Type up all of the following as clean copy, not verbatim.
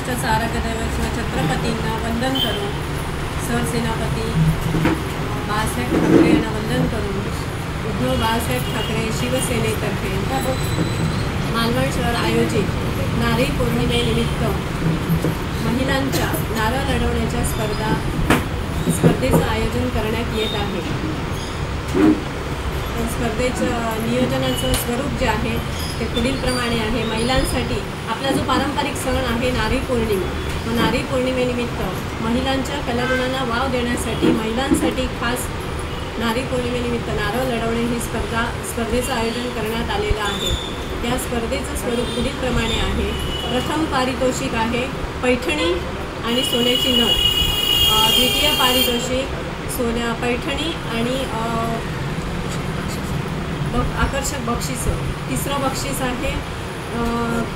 महाराष्ट्राचा आराध्यदैवत छत्रपतींना वंदन करून, सरसेनापती बाळासाहेब ठाकरे यांना वंदन करून उद्धव बाळासाहेब ठाकरे शिवसेनेतर्फे मालवण शहर आयोजित नारी पौर्णिमेनिमित्त महिलांच्या नारळ लढवण्याच्या स्पर्धेचं आयोजन करण्यात येत आहे। स्पर्धेचं नियोजनाचं स्वरूप जे आहे ते पुढीलप्रमाणे आहे। महिलांसाठी आपला जो पारंपरिक सण आहे नारी पौर्णिमा, व नारी पौर्णिमेनिमित्त महिलांच्या कलागुणांना वाव देण्यासाठी महिलांसाठी खास नारी पौर्णिमेनिमित्त नारळ लढवणे ही स्पर्धेचं आयोजन करण्यात आलेलं आहे। या स्पर्धेचं स्वरूप पुढीलप्रमाणे आहे। प्रथम पारितोषिक आहे पैठणी आणि सोन्याची नथ, द्वितीय पारितोषिक पैठणी आणि आकर्षक बक्षीसं, तिसरं बक्षीस आहे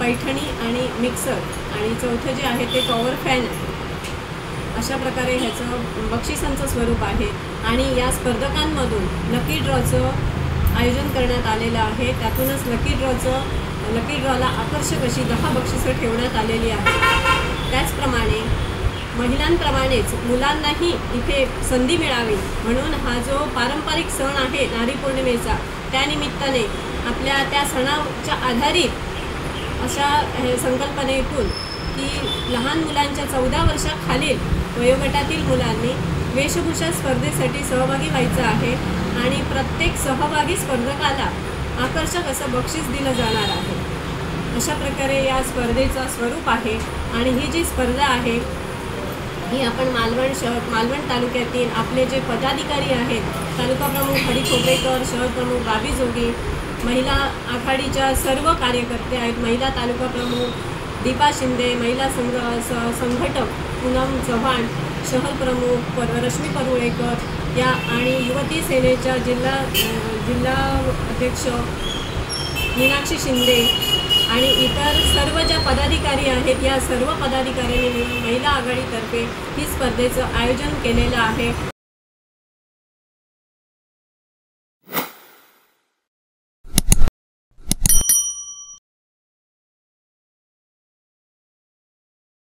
पैठणी आणि मिक्सर, आणि चौथं जे आहे ते पॉवर फॅन। अशा प्रकारे ह्याचं बक्षिसांचं स्वरूप आहे। आणि या स्पर्धकांमधून लकी ड्रॉचं आयोजन करण्यात आलेलं आहे। त्यातूनच लकी ड्रॉला आकर्षक अशी 10 बक्षिसं ठेवण्यात आलेली आहेत। त्याचप्रमाणे महिलांप्रमाणेच मुलांनाही इथे संधी मिळावी म्हणून हा जो पारंपरिक सण आहे नारी पौर्णिमेचा, त्यानिमित्ताने आपल्या त्या सणाच्या आधारित अशा संकल्पनेतून की लहान मुलांच्या 14 वर्षाखालील वयोगटातील मुलांनी वेशभूषा स्पर्धेसाठी सहभागी व्हायचं आहे आणि प्रत्येक सहभागी स्पर्धकाला आकर्षक असं बक्षीस दिलं जाणार आहे। अशा प्रकारे या स्पर्धेचं स्वरूप आहे। आणि ही जी स्पर्धा आहे ही आपण मालवण तालुक्यातील आपले जे पदाधिकारी आहेत, तालुका प्रमुख हरी खोबरेकर, शहर प्रमुख बाबी जोगी, महिला आघाडीच्या सर्व कार्यकर्ते आहेत, महिला तालुका प्रमुख दीपा शिंदे, महिला संघटक पूनम चव्हाण, शहर प्रमुख रश्मी परुळेकर या आणि युवती सेनेच्या जिल्हा अध्यक्ष मीनाक्षी शिंदे आणि इतर सर्व ज्या पदाधिकारी आहेत, या सर्व पदाधिकाऱ्यांनी मिळून महिला आघाडीतर्फे ही स्पर्धेचं आयोजन केलेलं आहे।